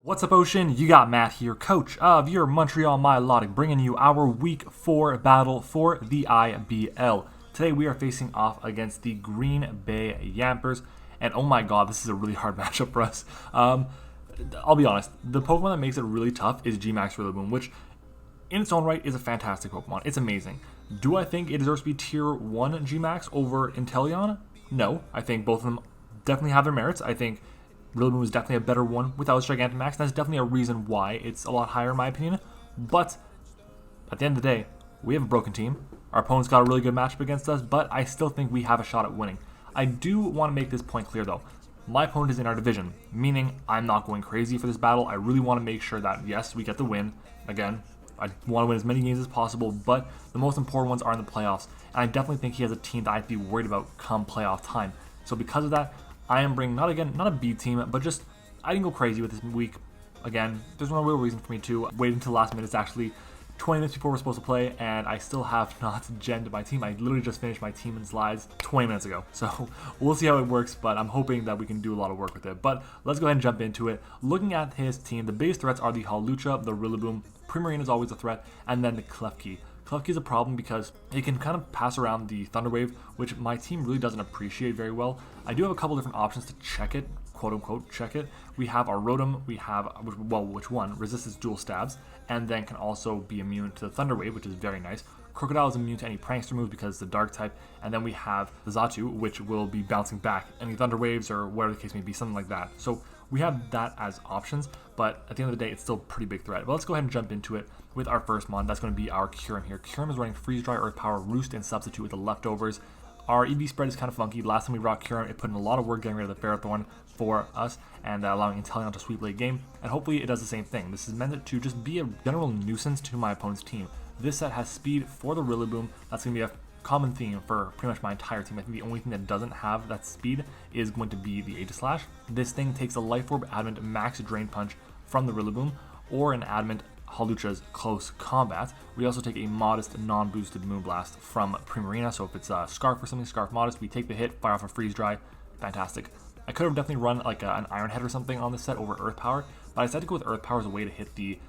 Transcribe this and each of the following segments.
What's up, Ocean? You got Matt here, coach of your Montreal Milotics, bringing you our Week 4 battle for the IBL. Today we are facing off against the Green Bay Yampers, and oh my god, this is a really hard matchup for us. I'll be honest, the Pokemon that makes it really tough is GMAX Rillaboom, which in its own right is a fantastic Pokemon. It's amazing. Do I think it deserves to be Tier 1 GMAX over Inteleon? No, I think both of them definitely have their merits. I think Rillaboom is definitely a better one without its Gigantamax, and that's definitely a reason why it's a lot higher in my opinion. But at the end of the day, we have a broken team. Our opponent's got a really good matchup against us, but I still think we have a shot at winning. I do want to make this point clear though. My opponent is in our division, meaning I'm not going crazy for this battle. I really want to make sure that, yes, we get the win. Again, I want to win as many games as possible, but the most important ones are in the playoffs, and I definitely think he has a team that I have to be worried about come playoff time. So because of that, I am bringing, not a B team, but just, I didn't go crazy with this week. Again, there's no real reason for me to wait until last minute. It's actually 20 minutes before we're supposed to play, and I still have not gemmed my team. I literally just finished my team and slides 20 minutes ago. So we'll see how it works, but I'm hoping that we can do a lot of work with it. But let's go ahead and jump into it. Looking at his team, the biggest threats are the Hawlucha, the Rillaboom, Primarina is always a threat, and then the Klefki. Klefki is a problem because it can kind of pass around the Thunder Wave, which my team really doesn't appreciate very well. I do have a couple different options to check it, quote unquote, check it. We have our Rotom, we have, well, which one? Resists dual stabs, and then can also be immune to the Thunder Wave, which is very nice. Crocodile is immune to any Prankster moves because it's a Dark type, and then we have the Xatu, which will be bouncing back any Thunder Waves or whatever the case may be, something like that. So we have that as options, but at the end of the day, it's still a pretty big threat. But let's go ahead and jump into it with our first mon. That's going to be our Kyurem here. Kyurem is running Freeze Dry, Earth Power, Roost, and Substitute with the leftovers. Our EV spread is kind of funky. Last time we brought Kyurem, it put in a lot of work getting rid of the Ferrothorn for us and allowing Inteleon to sweep late game, and hopefully it does the same thing. This is meant to just be a general nuisance to my opponent's team. This set has speed for the Rillaboom. That's going to be a common theme for pretty much my entire team. I think the only thing that doesn't have that speed is going to be the Aegislash. This thing takes a Life Orb Adamant Max Drain Punch from the Rillaboom or an Adamant Hawlucha's Close Combat. We also take a modest non-boosted Moonblast from Primarina, so if it's a Scarf or something, Scarf Modest, we take the hit, fire off a Freeze Dry. Fantastic. I could have definitely run like an Iron Head or something on this set over Earth Power, but I decided to go with Earth Power as a way to hit the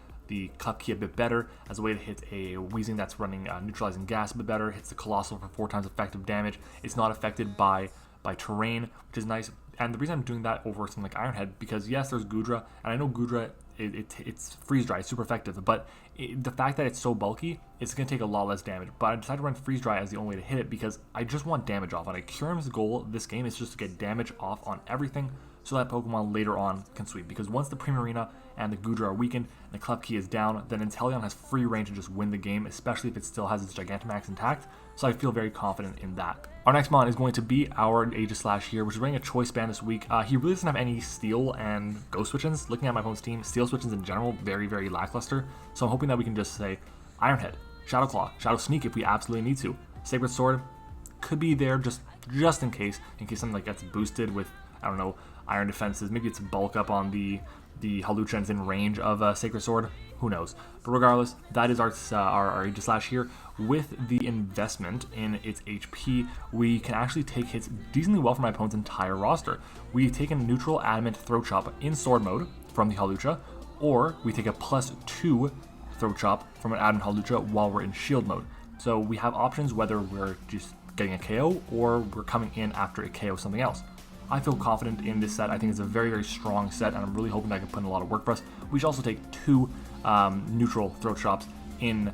Klefki a bit better, as a way to hit a Weezing that's running Neutralizing Gas a bit better, hits the Colossal for 4 times effective damage. It's not affected by terrain, which is nice. And the reason I'm doing that over something like Iron Head, because yes, there's Goodra, and I know Goodra, it's Freeze Dry, it's super effective, but the fact that it's so bulky, it's going to take a lot less damage. But I decided to run Freeze Dry as the only way to hit it because I just want damage off on it. Kyurem's goal this game is just to get damage off on everything so that Pokemon later on can sweep. Because once the Primarina and the Goodra are weakened and the Klefki is down, then Inteleon has free reign to just win the game, especially if it still has its Gigantamax intact. So I feel very confident in that. Our next mon is going to be our Aegislash here, which is running a Choice Band this week. He really doesn't have any Steel and Ghost Switchins. Looking at my opponent's team, Steel Switchins in general, very, very lackluster. So I'm hoping that we can just say Iron Head, Shadow Claw, Shadow Sneak if we absolutely need to. Sacred Sword could be there just in case something like gets boosted with, I don't know, Iron Defenses. Maybe it's bulk up on the Hawlucha and it's in range of Sacred Sword. Who knows? But regardless, that is our Aegislash here. With the investment in its HP, we can actually take hits decently well from my opponent's entire roster. We've taken neutral Adamant Throat Chop in Sword mode from the Hawlucha, or we take a +2 Throat Chop from an Adamant Hawlucha while we're in Shield mode. So we have options whether we're just getting a KO or we're coming in after a KO something else. I feel confident in this set. I think it's a very, very strong set, and I'm really hoping that I can put in a lot of work for us. We should also take 2 neutral Throat Chops in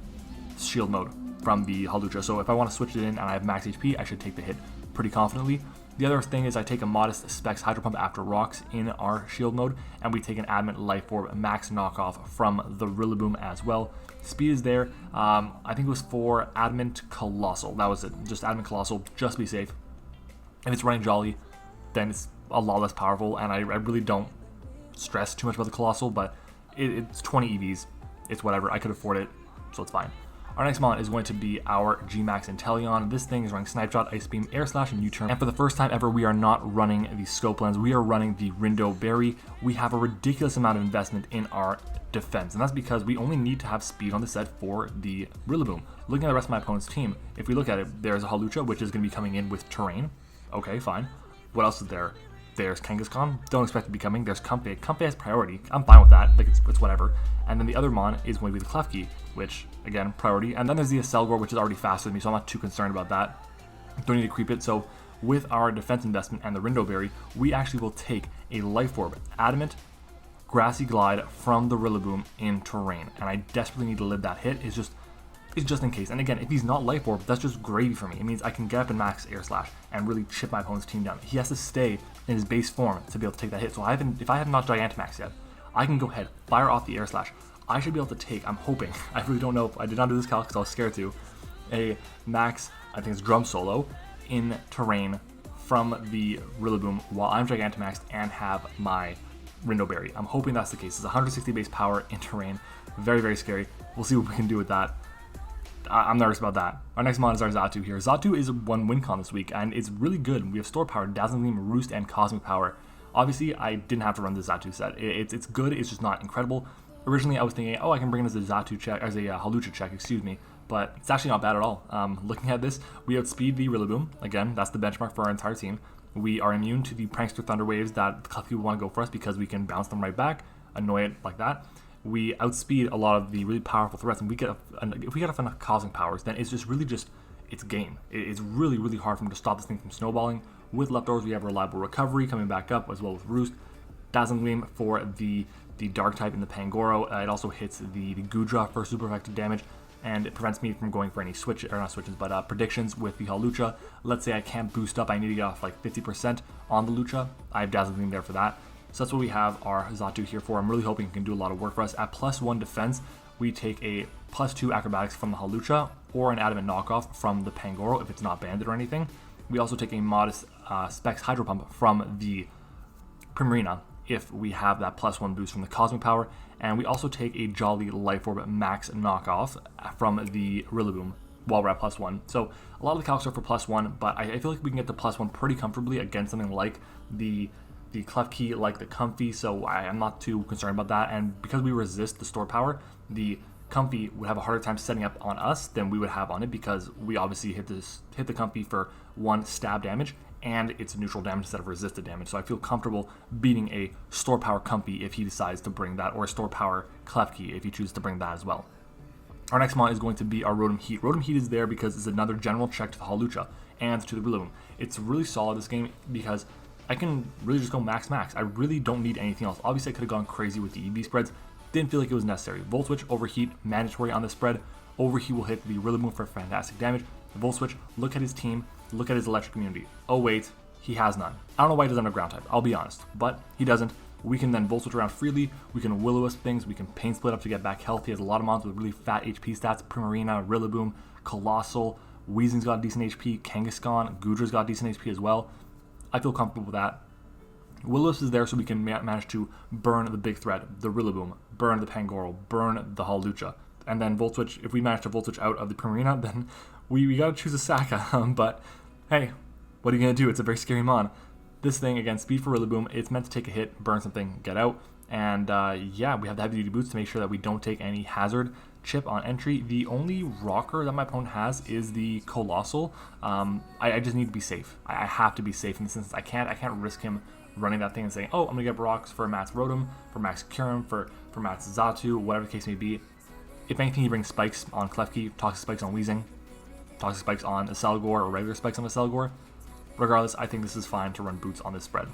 Shield mode from the Hawlucha. So if I want to switch it in and I have max HP, I should take the hit pretty confidently. The other thing is I take a modest Specs Hydro Pump after Rocks in our Shield mode, and we take an Adamant Life Orb Max Knockoff from the Rillaboom as well. Speed is there. I think it was for Adamant Colossal. That was it. Just Adamant Colossal, just to be safe. If it's running Jolly, then it's a lot less powerful, and I really don't stress too much about the Colossal, but it's 20 EVs. It's whatever. I could afford it, so it's fine. Our next mon is going to be our GMAX Inteleon. This thing is running Snipe Shot, Ice Beam, Air Slash, and U-Turn. And for the first time ever, we are not running the Scope Lens. We are running the Rindo Berry. We have a ridiculous amount of investment in our defense, and that's because we only need to have speed on the set for the Rillaboom. Looking at the rest of my opponent's team, if we look at it, there's a Hawlucha, which is going to be coming in with Terrain. Okay, fine. What else is there? There's Kangaskhan. Don't expect it to be coming. There's Comfey. Comfey has priority. I'm fine with that. Like, it's whatever. And then the other Mon is going to be the Klefki, which, again, priority. And then there's the Aselgor, which is already faster than me, so I'm not too concerned about that. Don't need to creep it. So with our defense investment and the Rindo Berry, we actually will take a Life Orb, Adamant, Grassy Glide from the Rillaboom in terrain. And I desperately need to live that hit. It's just in case. And again, if he's not Life Orb, that's just gravy for me. It means I can get up and max Air Slash and really chip my opponent's team down. He has to stay in his base form to be able to take that hit. So if I have not Gigantamax yet, I can go ahead, fire off the Air Slash. I should be able to take, I'm hoping, I really don't know, I did not do this calc because I was scared to, a max, I think it's Drum Solo, in terrain from the Rillaboom while I'm Gigantamaxed and have my Rindo Berry. I'm hoping that's the case. It's 160 base power in terrain. Very, very scary. We'll see what we can do with that. I'm nervous about that. Our next mon is our Xatu here. Xatu is one win con this week, and it's really good. We have Store Power, Dazzling Gleam, Roost, and Cosmic Power. Obviously, I didn't have to run the Xatu set. It's good, it's just not incredible. Originally, I was thinking, oh, I can bring it as a Xatu check, as a Hawlucha check, excuse me. But it's actually not bad at all. Looking at this, we outspeed the Rillaboom. Again, that's the benchmark for our entire team. We are immune to the Prankster Thunder Waves that the Klefki want to go for us because we can bounce them right back, annoy it like that. We outspeed a lot of the really powerful threats, and if we get enough Cosmic Powers, then it's just really it's game. It's really, really hard for him to stop this thing from snowballing. With leftovers, we have Reliable Recovery coming back up, as well as Roost. Dazzling Gleam for the Dark type in the Pangoro. It also hits the Goodra for super effective damage, and it prevents me from going for any predictions with the Hawlucha. Let's say I can't boost up, I need to get off like 50% on the Lucha. I have Dazzling Gleam there for that. So that's what we have our Xatu here for. I'm really hoping it can do a lot of work for us. At +1 defense, we take a +2 acrobatics from the Hawlucha or an adamant knockoff from the Pangoro if it's not banded or anything. We also take a modest Specs Hydro Pump from the Primarina if we have that +1 boost from the Cosmic Power. And we also take a Jolly Life Orb Max knockoff from the Rillaboom while we're at +1. So a lot of the calcs are for +1, but I feel like we can get the +1 pretty comfortably against something like the Klefki, like the Comfey, so I'm not too concerned about that. And because we resist the Store Power, the Comfey would have a harder time setting up on us than we would have on it, because we obviously hit the Comfey for 1 stab damage, and it's neutral damage instead of resisted damage. So I feel comfortable beating a Store Power Comfey if he decides to bring that, or a Store Power Klefki if he chooses to bring that as well. Our next mon is going to be our Rotom-Heat. Rotom-Heat is there because it's another general check to the Hawlucha and to the Rillaboom. It's really solid this game because I can really just go max. I really don't need anything else. Obviously, I could have gone crazy with the EV spreads. Didn't feel like it was necessary. Volt Switch, Overheat, mandatory on this spread. Overheat will hit the Rillaboom for fantastic damage. Volt Switch, look at his team, look at his electric immunity. Oh wait, he has none. I don't know why he doesn't have ground type, I'll be honest, but he doesn't. We can then Volt Switch around freely, we can Will-O-Wisp things, we can Pain Split up to get back health. He has a lot of mons with really fat HP stats. Primarina, Rillaboom, Colossal, Weezing's got decent HP, Kangaskhan, Goodra's got decent HP as well. I feel comfortable with that. Will-O-Wisp is there so we can manage to burn the big threat, the Rillaboom, burn the Pangoro, burn the Hawlucha. And then Volt Switch, if we manage to Volt Switch out of the Primarina, then we gotta choose a Saka. But hey, what are you gonna do? It's a very scary mon. This thing, again, speed for Rillaboom, it's meant to take a hit, burn something, get out. And yeah, we have the heavy duty boots to make sure that we don't take any hazard chip on entry. The only rocker that my opponent has is the Colossal. I just need to be safe. I have to be safe in this instance. I can't risk him running that thing and saying, oh, I'm gonna get rocks for Matt's Rotom, for Matt's Kyurem, for Matt's Xatu, whatever the case may be. If anything, he brings spikes on Klefki, toxic spikes on Weezing, toxic spikes on Aselgor, or regular spikes on Aselgor. Regardless, I think this is fine to run boots on this spread.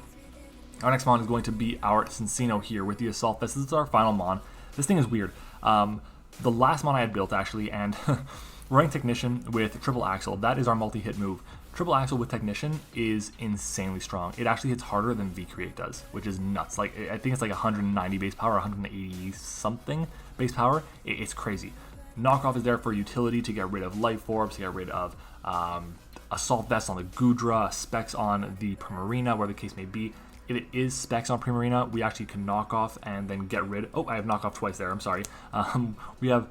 Our next mon is going to be our Cincino here with the Assault Vest. This is our final mon. This thing is weird. The last mon I had built, actually, and running Technician with Triple Axle, that is our multi-hit move. Triple Axle with Technician is insanely strong. It actually hits harder than V-Create does, which is nuts. Like, I think it's like 190 base power, 180 something base power. It's crazy. Knockoff is there for utility to get rid of Life Orbs, to get rid of Assault Vest on the Goodra, Specs on the Primarina, where the case may be. If it is Specs on Primarina, we actually can knock off and then get rid. Oh, I have knockoff twice there. I'm sorry. We have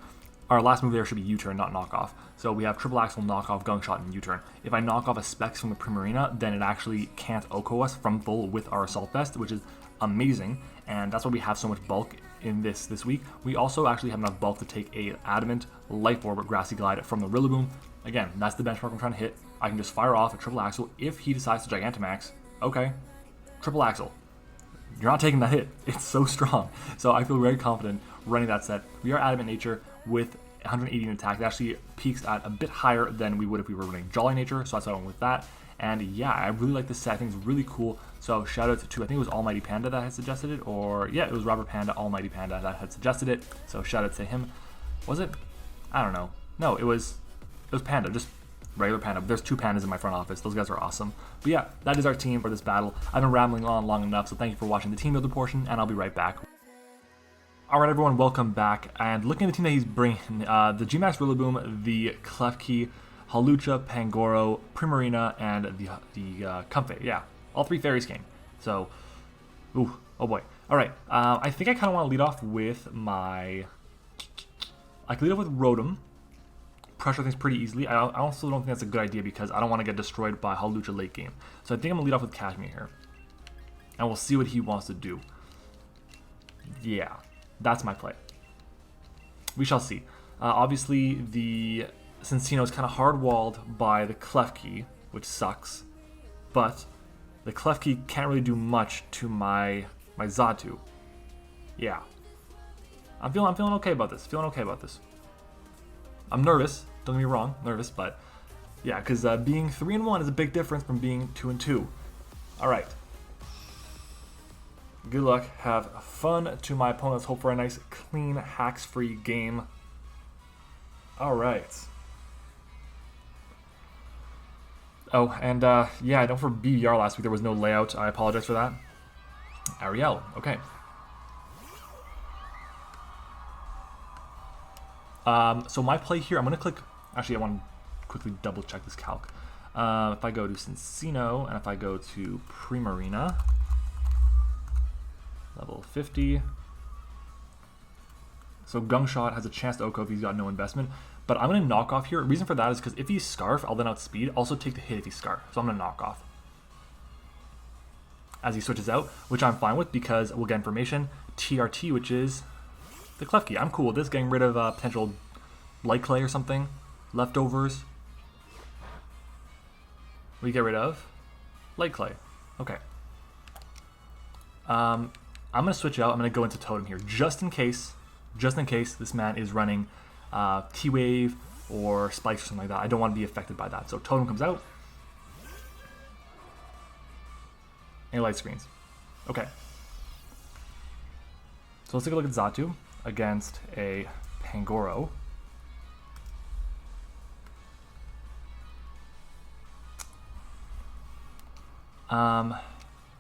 our last move there should be U-turn, not knockoff. So we have Triple Axle, knockoff, Gunk Shot, and U-turn. If I knock off a Specs from the Primarina, then it actually can't OHKO us from full with our Assault Vest, which is amazing. And that's why we have so much bulk in this week. We also actually have enough bulk to take a Adamant, Life Orb, Grassy Glide from the Rillaboom. Again, that's the benchmark I'm trying to hit. I can just fire off a Triple Axle. If he decides to Gigantamax, okay, triple axle. You're not taking that hit. It's so strong. So I feel very confident running that set. We are Adamant Nature with 180 in attack. It actually peaks at a bit higher than we would if we were running Jolly Nature, so that's why I went with that. And yeah, I really like this set. I think it's really cool. So shout out to, I think it was Almighty Panda that had suggested it, or yeah, it was Robert Panda, Almighty Panda that had suggested it. So shout out to him. Was it? I don't know. No, it was Panda, just regular Panda. There's 2 pandas in my front office. Those guys are awesome. But yeah, that is our team for this battle. I've been rambling on long enough, so thank you for watching the team builder portion, and I'll be right back. Alright everyone, welcome back. And looking at the team that he's bringing, the GMAX Rillaboom, the Klefki, Hawlucha, Pangoro, Primarina, and the Comfey. Yeah, all 3 fairies came. So, ooh, oh boy. Alright, I think I kind of want to lead off with my... I can lead off with Rotom. Pressure things pretty easily. I also don't think that's a good idea because I don't want to get destroyed by Hawlucha late game. So I think I'm going to lead off with Cashmere here. And we'll see what he wants to do. Yeah, that's my play. We shall see. Obviously, the Cincino is kind of hard-walled by the Klefki, which sucks. But the Klefki can't really do much to my Xatu. Yeah. I'm feeling okay about this. I'm nervous. Don't get me wrong, nervous, but yeah, because being 3-1 is a big difference from being 2-2. All right. Good luck. Have fun to my opponents. Hope for a nice, clean, hacks-free game. All right. Oh, and yeah, I know for BBR last week there was no layout. I apologize for that. Ariel. Okay. So my play here, I'm going to click... Actually, I want to quickly double-check this calc. If I go to Cincino, and if I go to Primarina, level 50. So Gungshot has a chance to OHKO if he's got no investment. But I'm going to knock off here. The reason for that is because if he's Scarf, I'll then outspeed. Also take the hit if he's Scarf. So I'm going to knock off as he switches out, which I'm fine with because we'll get information. TRT, which is... the Klefki. I'm cool with this, getting rid of potential light clay or something. Leftovers. What do you get rid of? Light clay. Okay. I'm going to switch out. I'm going to go into Totem here, just in case this man is running T-Wave or Spikes or something like that. I don't want to be affected by that. So Totem comes out. Any light screens. Okay. So let's take a look at Xatu against a Pangoro.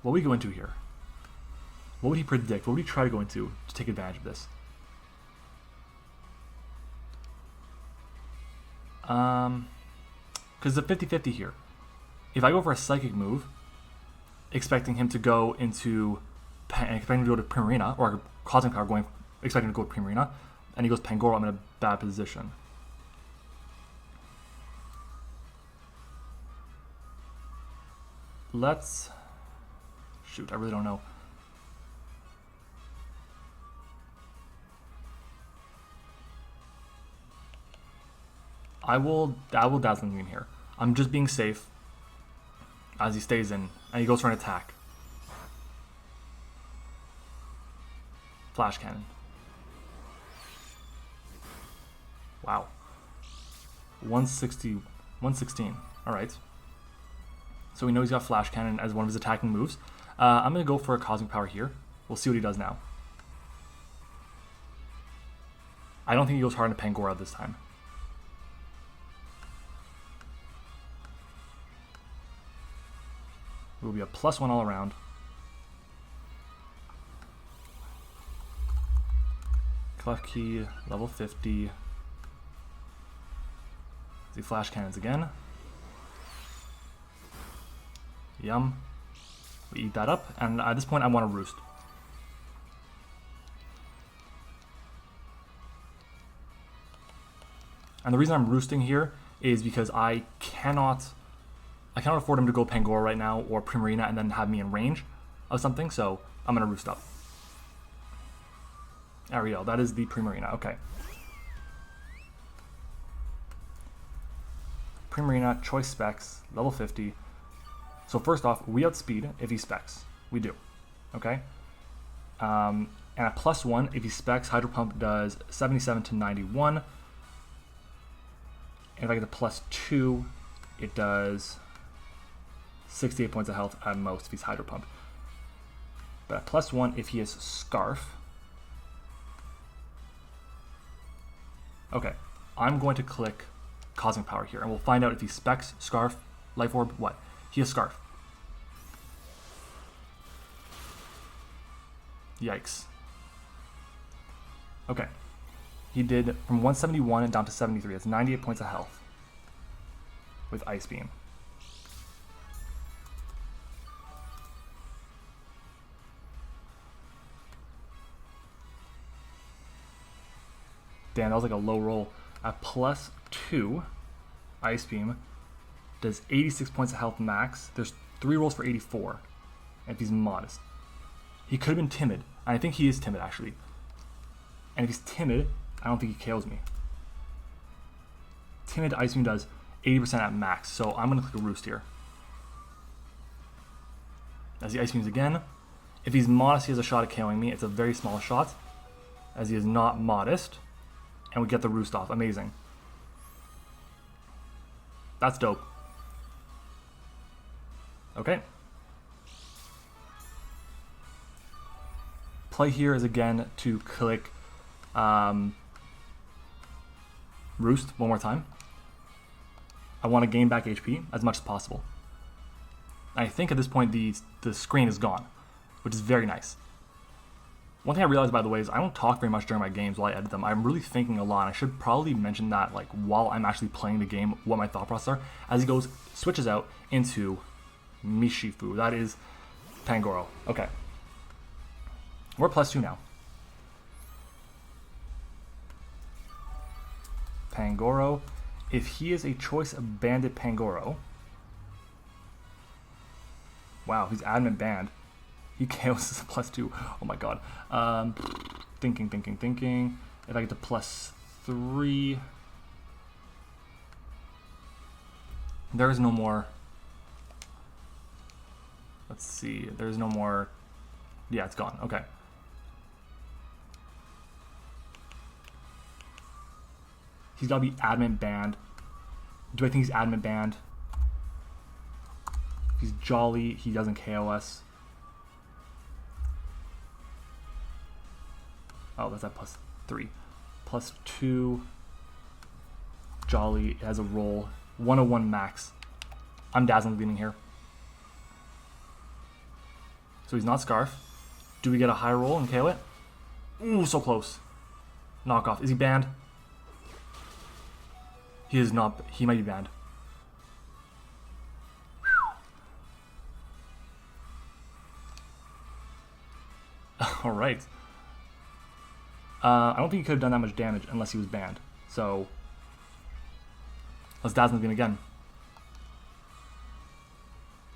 What would we go into here? What would he predict? What would he try to go into to take advantage of this? Because it's a 50-50 here. If I go for a Psychic move, expecting him to go into... expecting him to go to Primarina, or Cosmic Power going... expecting to go to Primarina, and he goes Pangoro, I'm in a bad position. Let's... shoot, I really don't know. I will Dazzling Gleam here. I'm just being safe as he stays in, and he goes for an attack. Flash Cannon. Wow. 116. Alright. So we know he's got Flash Cannon as one of his attacking moves. I'm going to go for a Cosmic Power here. We'll see what he does now. I don't think he goes hard into Pangoro this time. It will be a +1 all around. Klefki, level 50. The Flash Cannons again. Yum. We eat that up, and at this point I want to roost. And the reason I'm roosting here is because I cannot afford him to go Pangoro right now or Primarina and then have me in range of something, so I'm going to roost up. Ariel, that is the Primarina, okay. Primarina, choice specs, level 50. So first off, we outspeed if he specs. We do. Okay. And at +1, if he specs, Hydro Pump does 77 to 91. And if I get the +2, it does 68 points of health at most if he's Hydro Pump. But at +1, if he has Scarf. Okay, I'm going to click Cosmic Power here, and we'll find out if he specs Scarf, Life Orb, what? He has Scarf. Yikes. Okay. He did from 171 down to 73. That's 98 points of health with Ice Beam. Damn, that was like a low roll. At +2, Ice Beam does 86 points of health max. There's 3 rolls for 84. And if he's modest. He could have been timid. And I think he is timid, actually. And if he's timid, I don't think he KOs me. Timid Ice Beam does 80% at max. So I'm going to click a Roost here. As he Ice Beams again. If he's modest, he has a shot at KOing me. It's a very small shot. As he is not modest. And we get the Roost off. Amazing. That's dope. Okay. Play here is again to click Roost one more time. I want to gain back HP as much as possible. I think at this point the screen is gone, which is very nice. One thing I realized, by the way, is I don't talk very much during my games while I edit them. I'm really thinking a lot. I should probably mention that, like, while I'm actually playing the game, what my thought process are. As he goes, switches out into Mishifu. That is Pangoro. Okay. We're +2 now. Pangoro. If he is a Choice Bandit Pangoro. Wow, he's Adamant Band. He KOs as a +2. Oh my god. Thinking. If I get to +3. There is no more. Let's see. There's no more. Yeah, it's gone. Okay. He's got to be Adamant Band. Do I think he's Adamant Band? He's Jolly. He doesn't KO us. Oh, that's at +3. +2. Jolly has a roll. 101 max. I'm Dazzling Gleaming here. So he's not Scarf. Do we get a high roll and KO it? Ooh, so close. Knockoff. Is he banned? He is not. He might be banned. All right. I don't think he could have done that much damage unless he was banned. So let's Dazzling Gleam again.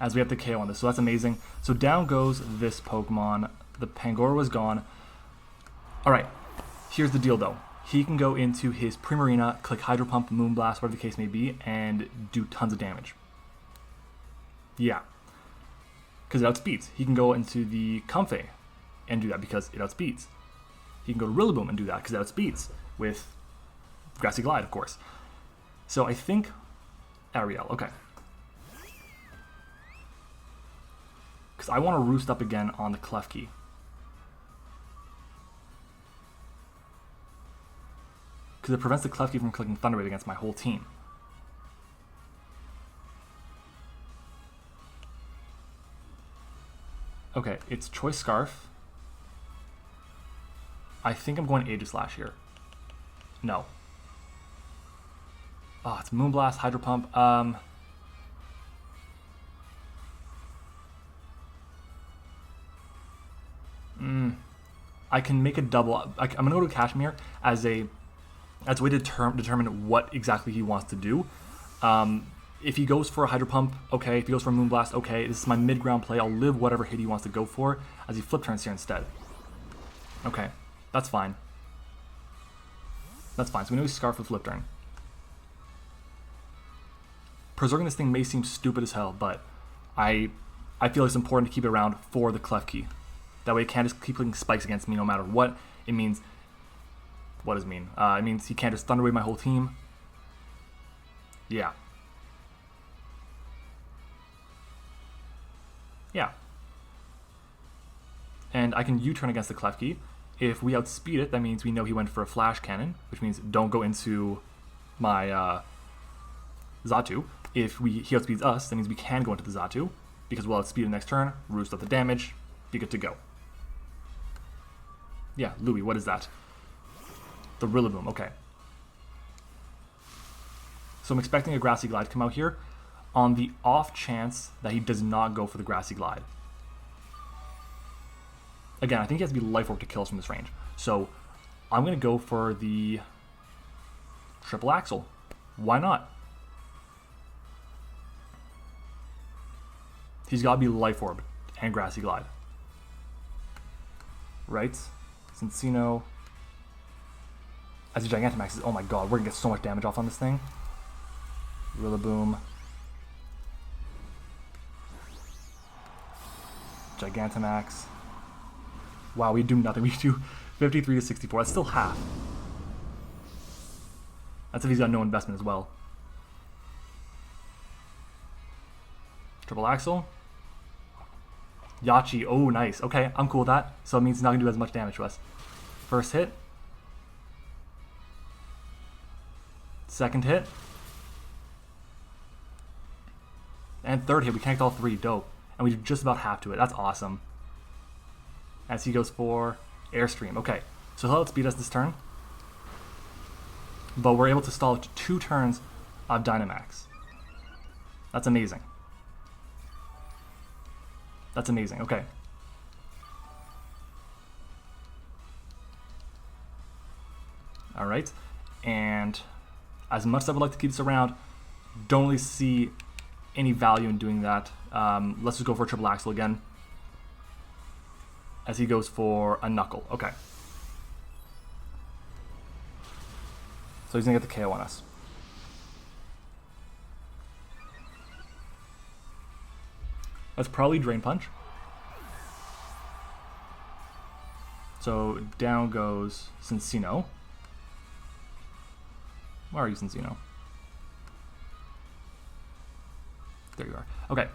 As we have the KO on this, so that's amazing. So down goes this Pokemon. The Pangoro is gone. All right. Here's the deal, though. He can go into his Primarina, click Hydro Pump, Moonblast, whatever the case may be, and do tons of damage. Yeah. Because it outspeeds. He can go into the Comfey and do that because it outspeeds. He can go to Rillaboom and do that because it outspeeds with Grassy Glide, of course. So I think Ariel, okay. Because I want to Roost up again on the Klefki. Because it prevents the Klefki from clicking Thunder Wave against my whole team. Okay, it's Choice Scarf. I think I'm going Aegislash here. No. Oh, it's Moonblast, Hydro Pump. I can make a double. I'm going to go to Kashmir as a way to determine what exactly he wants to do. If he goes for a Hydro Pump, okay. If he goes for a Moonblast, okay. This is my mid-ground play. I'll live whatever hit he wants to go for as he flip turns here instead. Okay. That's fine. That's fine. So we know he's Scarf with Flip Turn. Preserving this thing may seem stupid as hell, but I I feel it's important to keep it around for the Clef Key. That way it can't just keep putting spikes against me no matter what. It means, what does it mean? It means he can't just Thunder Wave my whole team. Yeah. Yeah. And I can U-turn against the Clef Key. If we outspeed it, that means we know he went for a Flash Cannon, which means don't go into my Xatu. If he outspeeds us, that means we can go into the Xatu, because we'll outspeed the next turn, roost up the damage, be good to go. Yeah, Louis, what is that? The Rillaboom, okay. So I'm expecting a Grassy Glide to come out here on the off chance that he does not go for the Grassy Glide. Again, I think he has to be Life Orb to kill us from this range. So I'm going to go for the Triple Axle. Why not? He's got to be Life Orb and Grassy Glide. Right? Cincino. As a Gigantamax, oh my god, we're going to get so much damage off on this thing. Rillaboom. Gigantamax. Wow, we do nothing. We do 53 to 64. That's still half. That's if he's got no investment as well. Triple Axle. Yachi. Oh, nice. Okay, I'm cool with that. So it means he's not going to do as much damage to us. First hit. Second hit. And third hit. We connect all three. Dope. And we do just about half to it. That's awesome. As he goes for Airstream. Okay, so he'll outspeed us this turn. But we're able to stall it to 2 turns of Dynamax. That's amazing. That's amazing. Okay. Alright. And as much as I would like to keep this around, don't really see any value in doing that. Let's just go for a Triple Axle again. As he goes for a Knuckle. Okay. So he's going to get the KO on us. That's probably Drain Punch. So down goes Cincino. Where are you, Cincino? There you are. Okay.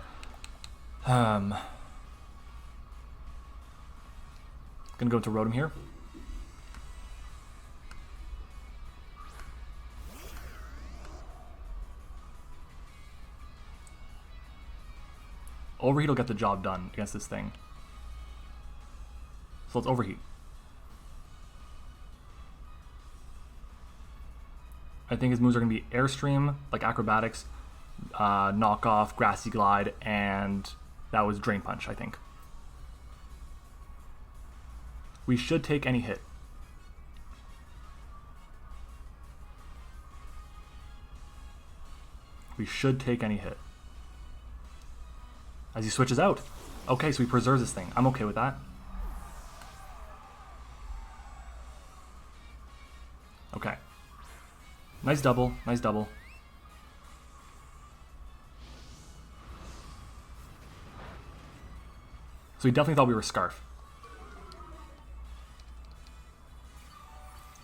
Gonna go to Rotom here. Overheat will get the job done against this thing. So let's Overheat. I think his moves are going to be Airstream, like Acrobatics, Knockoff, Grassy Glide, and that was Drain Punch, I think. We should take any hit. We should take any hit. As he switches out. Okay, so he preserves this thing. I'm okay with that. Okay. Nice double, nice double. So he definitely thought we were Scarf.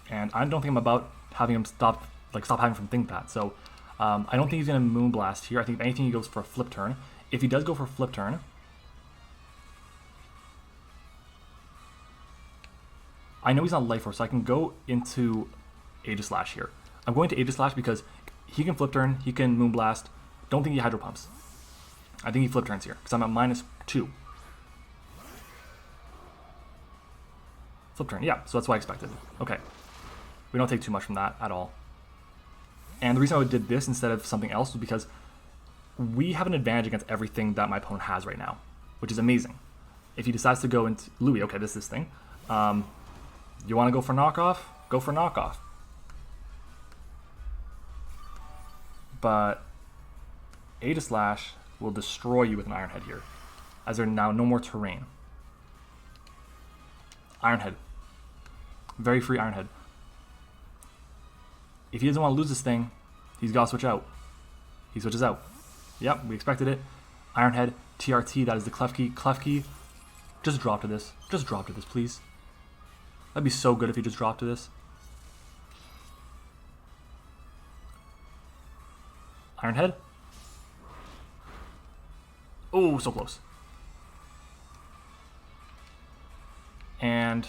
And I don't think I'm about having him stop having from Think That. So I don't think he's going to Moonblast here. I think if anything he goes for a Flip Turn. If he does go for a Flip Turn, I know he's on Life Force, so I can go into Aegislash here. I'm going to Aegislash because he can Flip Turn, he can Moonblast. Don't think he Hydro Pumps. I think he Flip Turns here because I'm at -2. Flip Turn, yeah, so that's what I expected. Okay. We don't take too much from that at all. And the reason I did this instead of something else was because we have an advantage against everything that my opponent has right now, which is amazing. If he decides to go into Louis, okay, this thing. You want to go for Knockoff? Go for Knockoff. But Aegislash will destroy you with an Iron Head here, as there's now no more terrain. Iron Head. Very free Iron Head. If he doesn't want to lose this thing, he's got to switch out. He switches out. Yep, we expected it. Ironhead, TRT, that is the Klefki. Klefki, just drop to this. Just drop to this, please. That'd be so good if you just dropped to this. Ironhead. Oh, so close. And...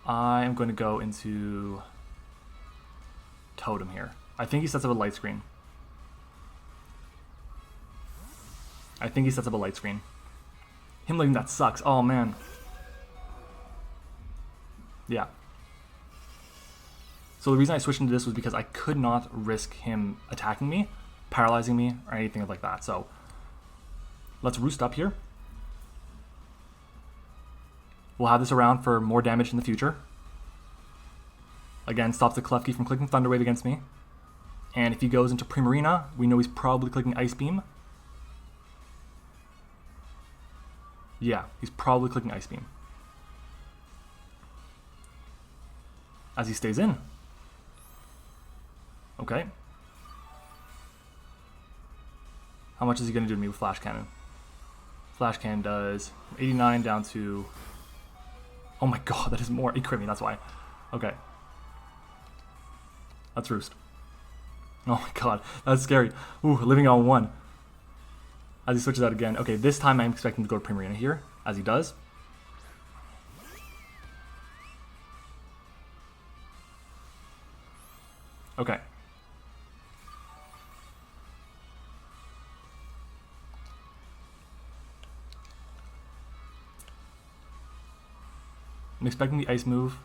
I am going to go into Totem here. I think he sets up a light screen. Him leaving that sucks. Oh, man. Yeah. So the reason I switched into this was because I could not risk him attacking me, paralyzing me, or anything like that. So let's roost up here. We'll have this around for more damage in the future. Again, stops the Klefki from clicking Thunder Wave against me. And if he goes into Primarina, we know he's probably clicking Ice Beam. Yeah, he's probably clicking Ice Beam. As he stays in. Okay. How much is he going to do to me with Flash Cannon? Flash Cannon does 89 down to... Oh my god, that is more. He crit me, that's why. Okay. Let's roost. Oh my god, that's scary. Ooh, living on 1. As he switches out again. Okay, this time I'm expecting to go to Primarina here, as he does. Okay. I'm expecting the ice move.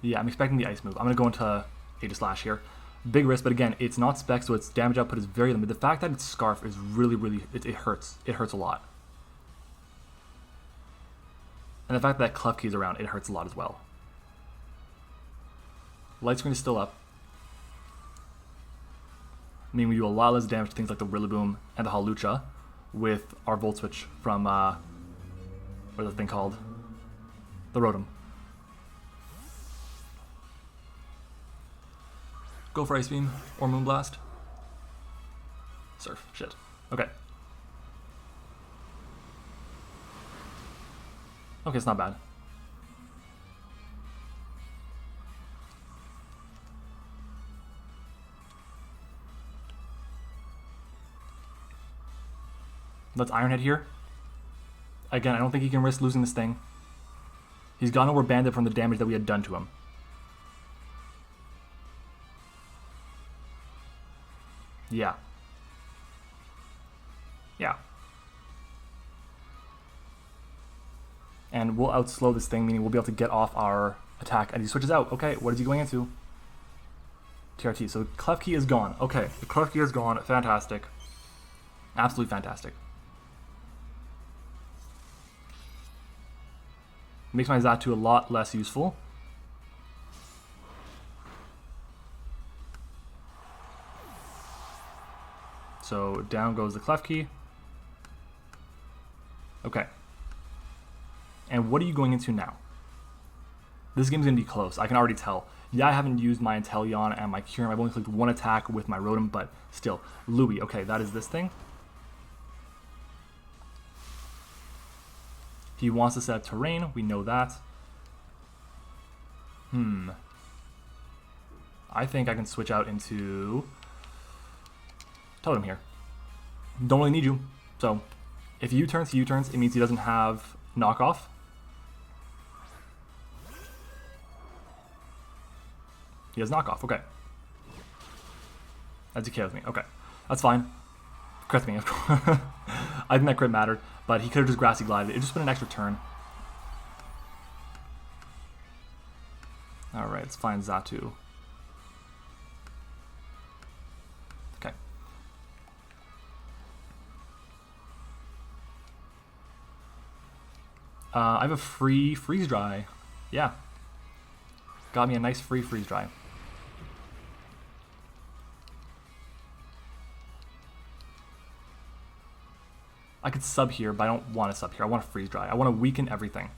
Yeah, I'm expecting the ice move. I'm going to go into Aegislash here. Big risk, but again, it's not spec, so its damage output is very limited. The fact that it's Scarf is really, it hurts. It hurts a lot. And the fact that Klefki is around, it hurts a lot as well. Light Screen is still up. I mean, we do a lot less damage to things like the Rillaboom and the Hawlucha with our Volt Switch from, what is that thing called? The Rotom. Go for Ice Beam or Moonblast. Surf. Shit. Okay. Okay, it's not bad. Let's Ironhead here. Again, I don't think he can risk losing this thing. He's gone over Bandit from the damage that we had done to him. Yeah. Yeah. And we'll outslow this thing, meaning we'll be able to get off our attack. And he switches out. Okay, what is he going into? TRT. So Klefki is gone. Okay, the Klefki is gone. Fantastic. Absolutely fantastic. Makes my Xatu a lot less useful. So down goes the Klefki. Okay. And what are you going into now? This game's going to be close. I can already tell. Yeah, I haven't used my Inteleon and my Kyurem. I've only clicked one attack with my Rotom, but still. Louis. Okay, that is this thing. He wants to set up terrain. We know that. I think I can switch out into Totem here. Don't really need you. So, if he U-turns, it means he doesn't have knockoff. He has knockoff, okay. As he KOs me, okay. That's fine. Crit me, of course. I think that crit mattered, but he could have just Grassy Glided. It just been an extra turn. Alright, let's find Xatu. Okay. I have a free Freeze Dry. Yeah. Got me a nice free Freeze Dry. I could sub here, but I don't want to sub here. I want to freeze dry. I want to weaken everything.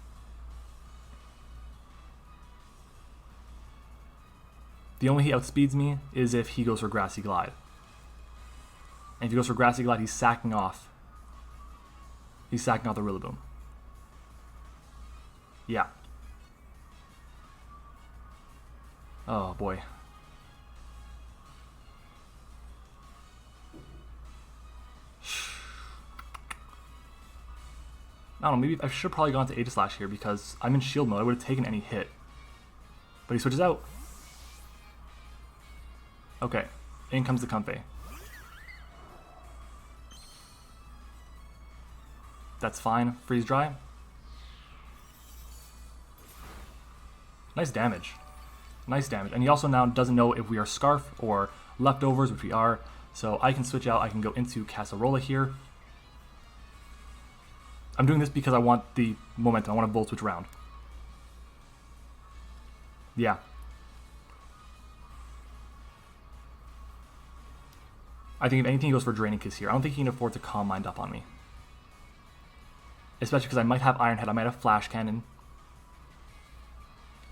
The only he outspeeds me is if he goes for Grassy Glide. And if he goes for Grassy Glide, he's sacking off. He's sacking off the Rillaboom. Yeah. Oh boy. I don't know, maybe I should have probably gone to Aegislash here because I'm in shield mode. I would have taken any hit. But he switches out. Okay, in comes the Comfey. That's fine. Freeze dry. Nice damage. Nice damage. And he also now doesn't know if we are Scarf or Leftovers, which we are. So I can switch out. I can go into Casserola here. I'm doing this because I want the momentum. I want to Volt Switch around. Yeah. I think if anything, he goes for Draining Kiss here. I don't think he can afford to Calm Mind up on me. Especially because I might have Iron Head. I might have Flash Cannon.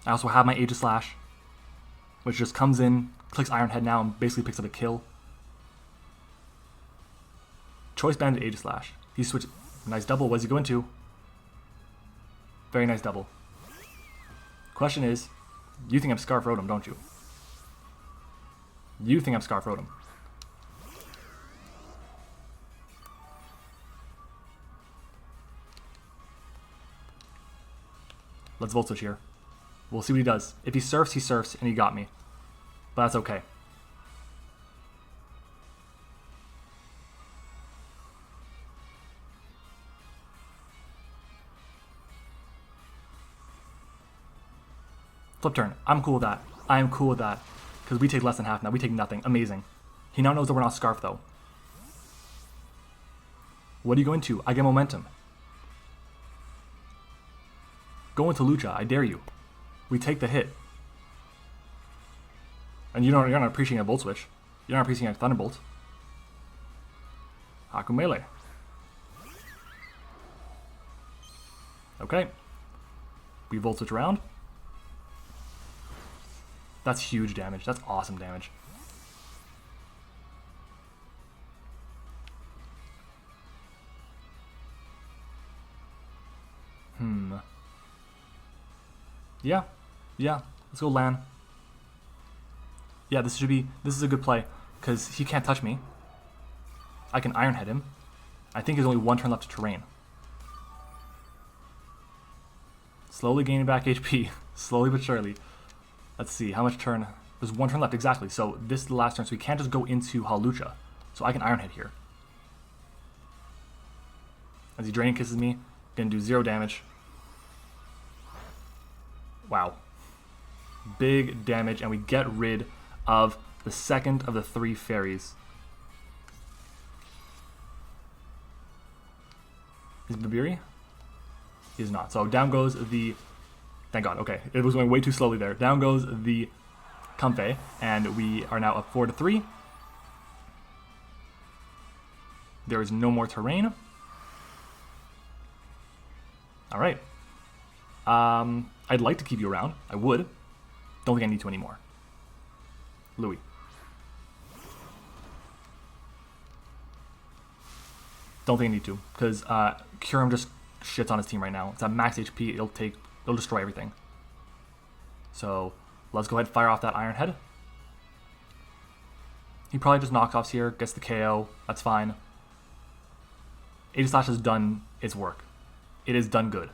I also have my Aegislash, which just comes in, clicks Iron Head now, and basically picks up a kill. Choice Banded Aegislash. He switched. Nice double. What does he go into? Very nice double. Question is, you think I'm Scarf Rotom, don't you? You think I'm Scarf Rotom. Let's Volt Switch here. We'll see what he does. If he surfs, and he got me. But that's okay. Flip turn. I'm cool with that. I am cool with that. Because we take less than half now. We take nothing. Amazing. He now knows that we're not Scarf, though. What do you go into? I get momentum. Go into Lucha. I dare you. We take the hit. And you're not appreciating a Volt Switch. You're not appreciating a Thunderbolt. Haku Melee. Okay. We Volt Switch around. That's huge damage. That's awesome damage. Yeah. Yeah. Let's go Lan. Yeah, this is a good play. Because he can't touch me. I can Iron Head him. I think there's only one turn left to terrain. Slowly gaining back HP. Slowly but surely. Let's see, how much turn? There's one turn left, exactly. So this is the last turn, so we can't just go into Hawlucha. So I can Iron Head here. As he Draining Kisses me, gonna do 0 damage. Wow. Big damage, and we get rid of the second of the 3 fairies. Is Babiri? He is not. So down goes the... Thank God. Okay, it was going way too slowly there. Down goes the Comfey, and we are now up 4-3. There is no more terrain. All right. I'd like to keep you around. I would. Don't think I need to anymore. Louis. Don't think I need to, because Kyurem just shits on his team right now. It's at max HP. It'll destroy everything. So let's go ahead and fire off that Iron Head. He probably just knocks offs here, gets the KO. That's fine. Aegislash has done its work. It is done good.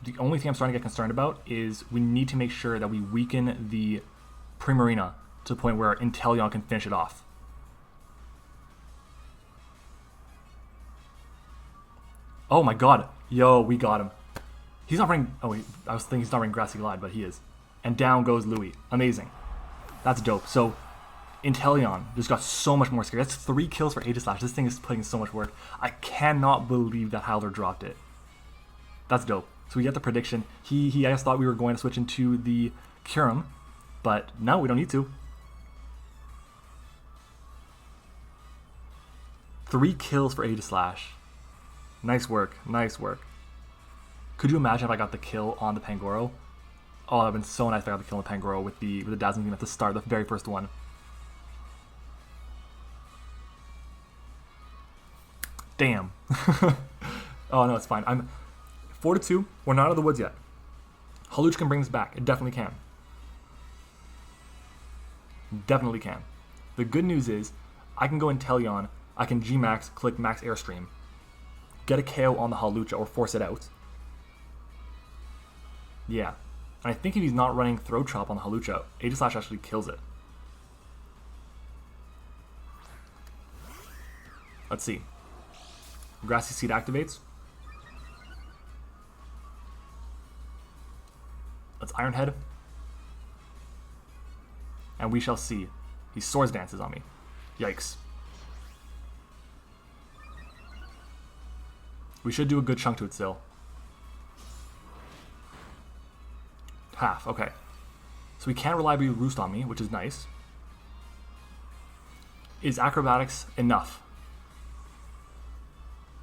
The only thing I'm starting to get concerned about is we need to make sure that we weaken the Primarina to the point where Inteleon can finish it off. Oh my god. Yo, we got him. He's not running... Oh wait, I was thinking he's not running Grassy Glide, but he is. And down goes Louis. Amazing. That's dope. So, Inteleon just got so much more scary. That's 3 kills for Aegislash. This thing is putting in so much work. I cannot believe that Howler dropped it. That's dope. So we get the prediction. I just thought we were going to switch into the Kyurem, but no, we don't need to. 3 kills for Aegislash. Nice work. Nice work. Could you imagine if I got the kill on the Pangoro? Oh, that would have been so nice if I got the kill on the Pangoro with the Dazzling Beam at the start, the very first one. Damn. Oh, no, it's fine. I'm 4-2. We're not out of the woods yet. Hawlucha can bring this back. It definitely can. Definitely can. The good news is, I can go Inteleon, I can GMAX, click Max Airstream, get a KO on the Hawlucha or force it out. Yeah. And I think if he's not running Throw Chop on the Hawlucha, Aegislash actually kills it. Let's see. Grassy Seed activates. Let's Iron Head. And we shall see. He Swords Dances on me. Yikes. We should do a good chunk to it still. Half, okay. So we can't reliably roost on me, which is nice. Is Acrobatics enough?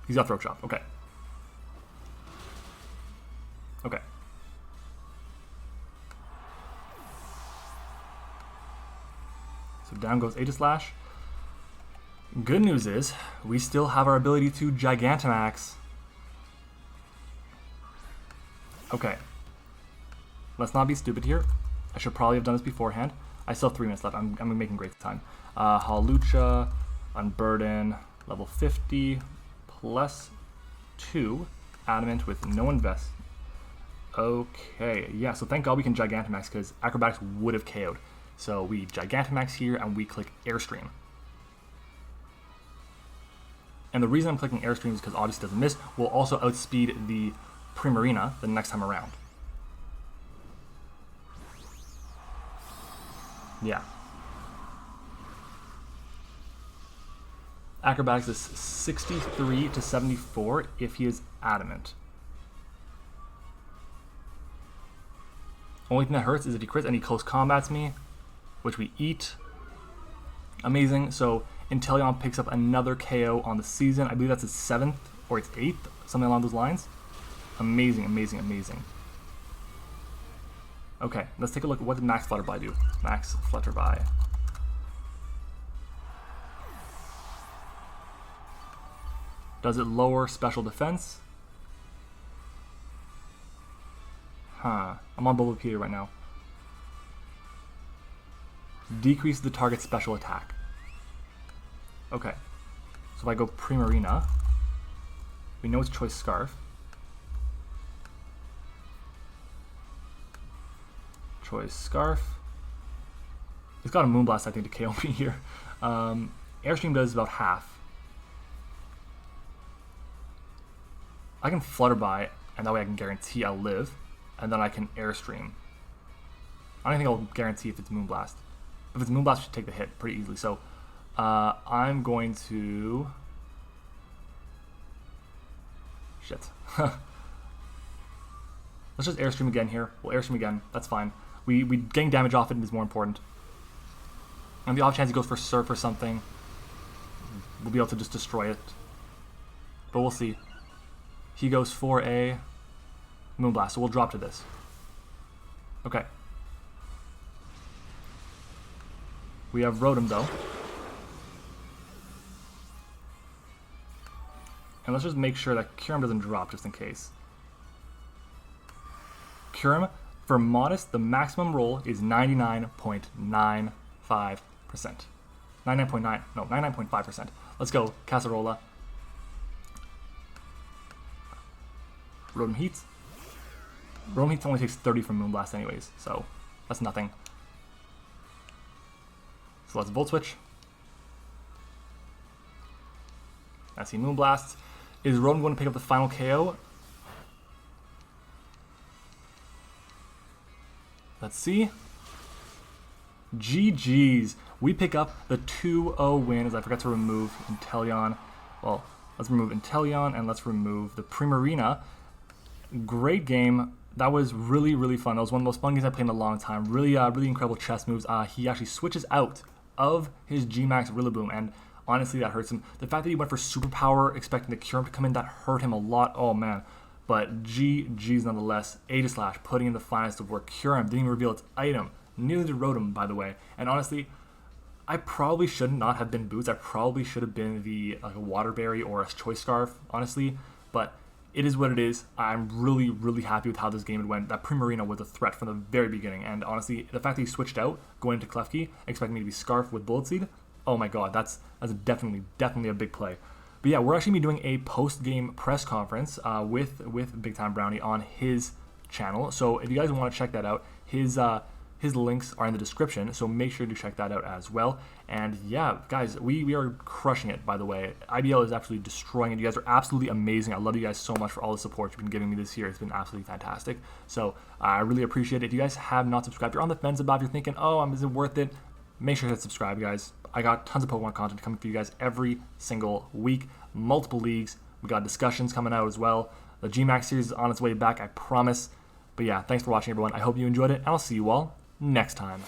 He's got Throat Chop, okay. Okay. So down goes Aegislash. Good news is, we still have our ability to Gigantamax. Okay. Let's not be stupid here. I should probably have done this beforehand. I still have 3 minutes left. I'm making great time. Hawlucha, Unburden, level 50, plus 2, Adamant with no invest. Okay, yeah, so thank God we can Gigantamax because Acrobatics would have KO'd. So we Gigantamax here and we click Airstream. And the reason I'm clicking Airstream is because obviously it doesn't miss. We'll also outspeed the Primarina the next time around. Yeah. Acrobatics is 63 to 74 if he is Adamant. Only thing that hurts is if he crits and he close combats me, which we eat. Amazing. So Inteleon picks up another KO on the season. I believe that's his 7th or its 8th, something along those lines. Amazing, amazing, amazing. Okay, let's take a look at what did Max Flutterby do. Max Flutterby. Does it lower special defense? Huh. I'm on Bulbapedia right now. Decrease the target's special attack. Okay. So if I go Primarina, we know it's Choice Scarf. Choice Scarf. It's got a Moonblast, I think, to KO me here. Airstream does about half. I can Flutterby, and that way I can guarantee I'll live, and then I can Airstream. I don't think I'll guarantee if it's Moonblast. If it's Moonblast, I should take the hit pretty easily. So I'm going to... Shit. Let's just Airstream again here. We'll Airstream again. That's fine. We getting damage off it is more important. And the off chance he goes for Surf or something, we'll be able to just destroy it. But we'll see. He goes for a Moonblast, so we'll drop to this. Okay. We have Rotom though. And let's just make sure that Kyurem doesn't drop just in case. Kyurem, for Modest, the maximum roll is 99.95%. 99.5%. Let's go, Casserola. Rotom-Heat. Rotom-Heat only takes 30 from Moonblast anyways, so that's nothing. So let's Volt Switch. I see Moonblast. Is Rotom going to pick up the final KO? Let's see. GG's. We pick up the 2-0 win as I forgot to remove Inteleon. Well, let's remove Inteleon and let's remove the Primarina. Great game. That was really, really fun. That was one of the most fun games I played in a long time. Really, really incredible chess moves. He actually switches out of his GMAX Rillaboom, and Honestly, that hurts him. The fact that he went for Superpower, expecting the Kyurem to come in, that hurt him a lot. Oh, man. But GG's nonetheless. Aegislash putting in the finest of work. Kyurem didn't even reveal its item. Neither did Rotom, by the way. And honestly, I probably should not have been Boots. I probably should have been the a Water Berry or a Choice Scarf, honestly. But it is what it is. I'm really, really happy with how this game went. That Primarina was a threat from the very beginning. And honestly, the fact that he switched out, going into Klefki, expecting me to be Scarf with Bullet Seed, oh my god, that's definitely a big play. But yeah, we're actually going to be doing a post-game press conference with Big Time Brownie on his channel. So if you guys want to check that out, his links are in the description, so make sure to check that out as well. And yeah, guys, we are crushing it, by the way. IBL is absolutely destroying it. You guys are absolutely amazing. I love you guys so much for all the support you've been giving me this year. It's been absolutely fantastic. So I really appreciate it. If you guys have not subscribed, you're on the fence about it, you're thinking, oh, is it worth it? Make sure to hit subscribe, guys. I got tons of Pokemon content coming for you guys every single week. Multiple leagues. We got discussions coming out as well. The GMAX series is on its way back, I promise. But yeah, thanks for watching, everyone. I hope you enjoyed it, and I'll see you all next time.